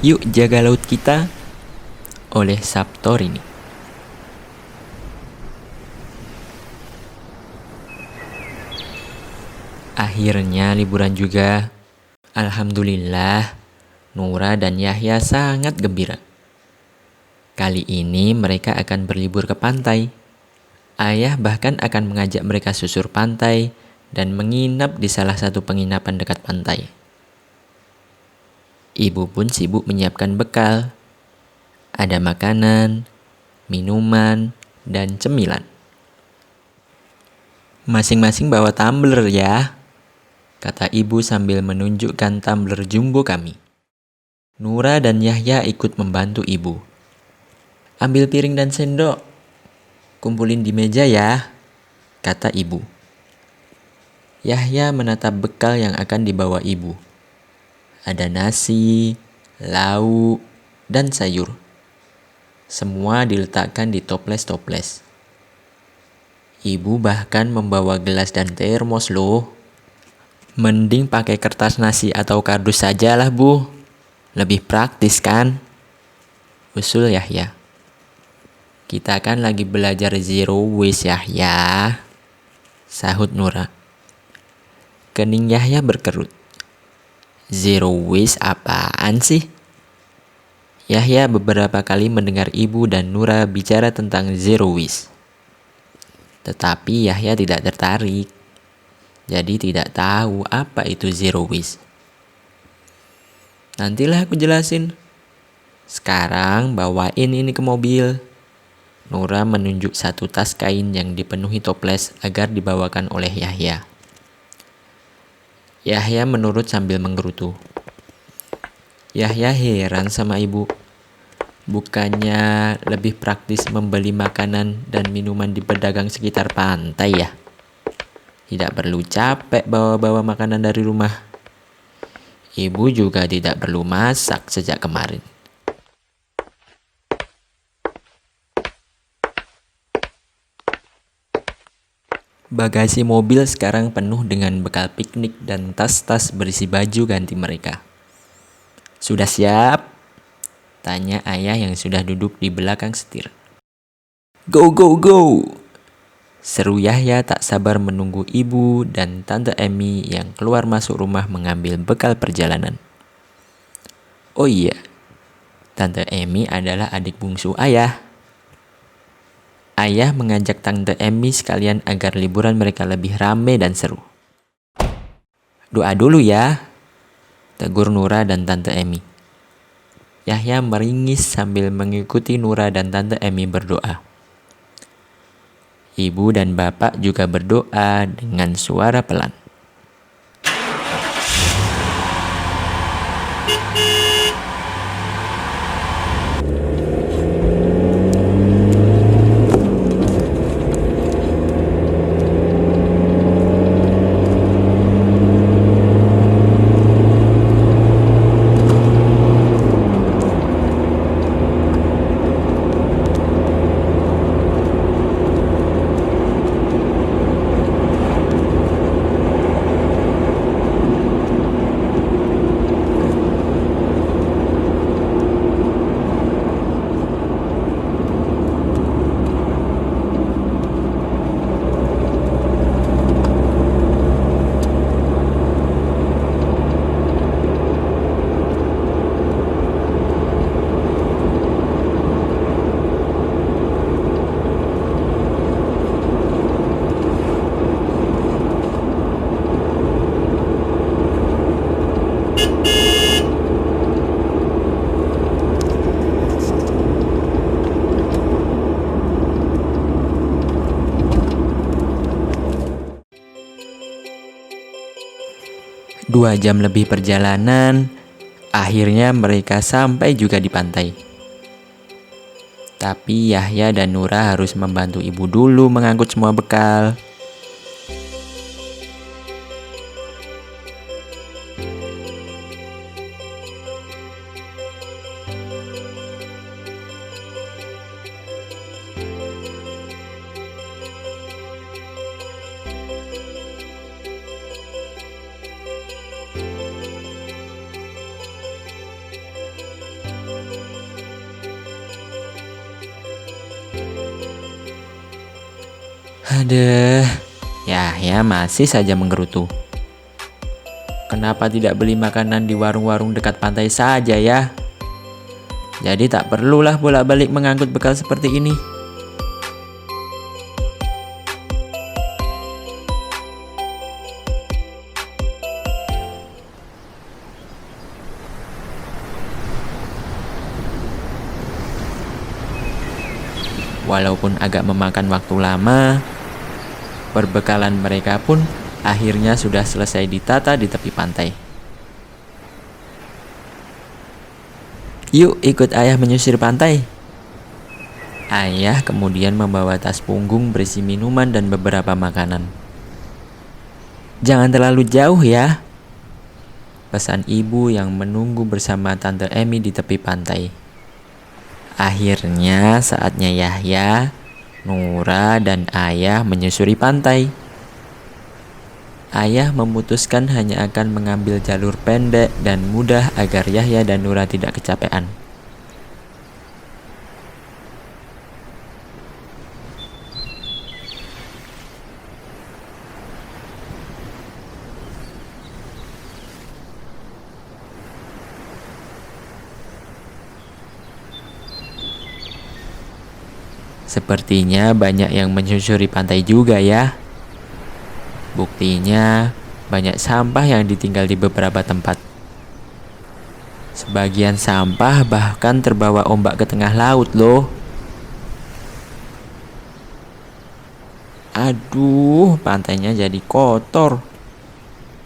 Yuk Jaga Laut Kita oleh Saptorini. Akhirnya liburan juga. Alhamdulillah, Nura dan Yahya sangat gembira. Kali ini mereka akan berlibur ke pantai. Ayah bahkan akan mengajak mereka susur pantai dan menginap di salah satu penginapan dekat pantai. Ibu pun sibuk menyiapkan bekal. Ada makanan, minuman, dan cemilan. Masing-masing bawa tumbler ya, kata ibu sambil menunjukkan tumbler jumbo kami. Nura dan Yahya ikut membantu ibu. Ambil piring dan sendok, kumpulin di meja ya, kata ibu. Yahya menatap bekal yang akan dibawa ibu. Ada nasi, lauk, dan sayur. Semua diletakkan di toples-toples. Ibu bahkan membawa gelas dan termos loh. Mending pakai kertas nasi atau kardus sajalah bu. Lebih praktis kan? Usul Yahya. Kita kan lagi belajar zero waste Yahya, sahut Nura. Kening Yahya berkerut. Zero waste apaan sih? Yahya beberapa kali mendengar ibu dan Nura bicara tentang zero waste. Tetapi Yahya tidak tertarik. Jadi tidak tahu apa itu zero waste. Nantilah aku jelasin. Sekarang bawain ini ke mobil. Nura menunjuk satu tas kain yang dipenuhi toples agar dibawakan oleh Yahya. Yahya menurut sambil menggerutu. Yahya heran sama ibu. Bukannya lebih praktis membeli makanan dan minuman di pedagang sekitar pantai ya? Tidak perlu capek bawa-bawa makanan dari rumah. Ibu juga tidak perlu masak sejak kemarin. Bagasi mobil sekarang penuh dengan bekal piknik dan tas-tas berisi baju ganti mereka. Sudah siap? Tanya ayah yang sudah duduk di belakang setir. Go, go, go! Seru Yahya tak sabar menunggu ibu dan Tante Emmy yang keluar masuk rumah mengambil bekal perjalanan. Oh iya, Tante Emmy adalah adik bungsu ayah. Ayah mengajak Tante Emmy sekalian agar liburan mereka lebih ramai dan seru. Doa dulu ya, tegur Nura dan Tante Emmy. Yahya meringis sambil mengikuti Nura dan Tante Emmy berdoa. Ibu dan bapak juga berdoa dengan suara pelan. Dua jam lebih perjalanan, akhirnya mereka sampai juga di pantai. Tapi Yahya dan Nura harus membantu ibu dulu mengangkut semua bekal. Aduh, Yahya masih saja menggerutu. Kenapa tidak beli makanan di warung-warung dekat pantai saja ya? Jadi tak perlulah bolak-balik mengangkut bekal seperti ini. Walaupun agak memakan waktu lama, perbekalan mereka pun akhirnya sudah selesai ditata di tepi pantai. Yuk ikut ayah menyusir pantai. Ayah kemudian membawa tas punggung berisi minuman dan beberapa makanan. Jangan terlalu jauh ya, pesan ibu yang menunggu bersama Tante Emi di tepi pantai. Akhirnya saatnya Yahya, Nura, dan ayah menyusuri pantai. Ayah memutuskan hanya akan mengambil jalur pendek dan mudah agar Yahya dan Nura tidak kecapean. Sepertinya banyak yang menyusuri pantai juga ya. Buktinya banyak sampah yang ditinggal di beberapa tempat. Sebagian sampah bahkan terbawa ombak ke tengah laut loh. Aduh, pantainya jadi kotor,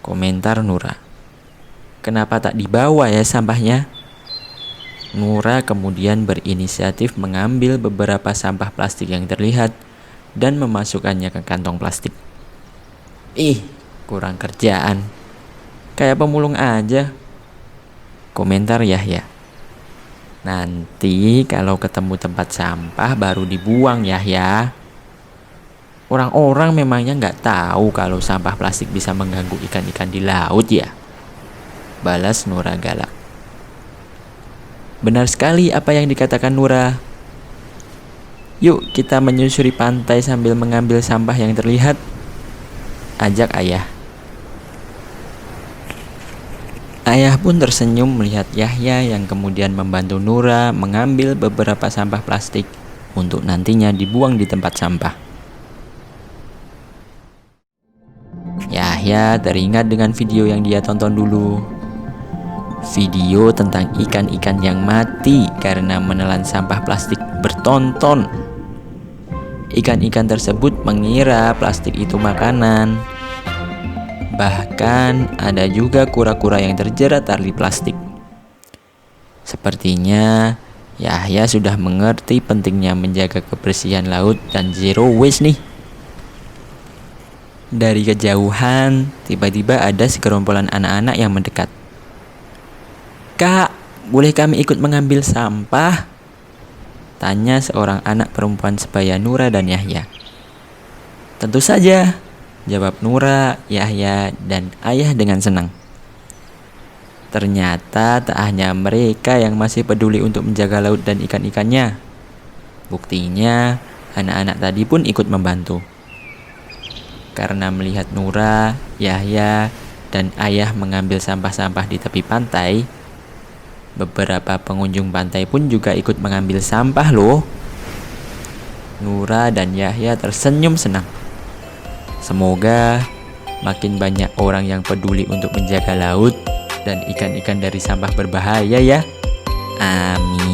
komentar Nura. Kenapa tak dibawa ya sampahnya? Nura kemudian berinisiatif mengambil beberapa sampah plastik yang terlihat dan memasukkannya ke kantong plastik. Ih, kurang kerjaan. Kayak pemulung aja, komentar Yahya. Nanti kalau ketemu tempat sampah baru dibuang Yahya. Orang-orang memangnya nggak tahu kalau sampah plastik bisa mengganggu ikan-ikan di laut ya? Balas Nura galak. Benar sekali apa yang dikatakan Nura. Yuk kita menyusuri pantai sambil mengambil sampah yang terlihat, ajak ayah. Ayah pun tersenyum melihat Yahya yang kemudian membantu Nura mengambil beberapa sampah plastik untuk nantinya dibuang di tempat sampah. Yahya teringat dengan video yang dia tonton dulu. Video tentang ikan-ikan yang mati karena menelan sampah plastik bertonton. Ikan-ikan tersebut mengira plastik itu makanan. Bahkan ada juga kura-kura yang terjerat tali plastik. Sepertinya Yahya sudah mengerti pentingnya menjaga kebersihan laut dan zero waste nih. Dari kejauhan, tiba-tiba ada segerombolan anak-anak yang mendekat. Kak, boleh kami ikut mengambil sampah? Tanya seorang anak perempuan sebaya Nura dan Yahya. Tentu saja, jawab Nura, Yahya, dan ayah dengan senang. Ternyata tak hanya mereka yang masih peduli untuk menjaga laut dan ikan-ikannya. Buktinya, anak-anak tadi pun ikut membantu. Karena melihat Nura, Yahya, dan ayah mengambil sampah-sampah di tepi pantai, beberapa pengunjung pantai pun juga ikut mengambil sampah loh. Nura dan Yahya tersenyum senang. Semoga makin banyak orang yang peduli untuk menjaga laut dan ikan-ikan dari sampah berbahaya ya. Amin.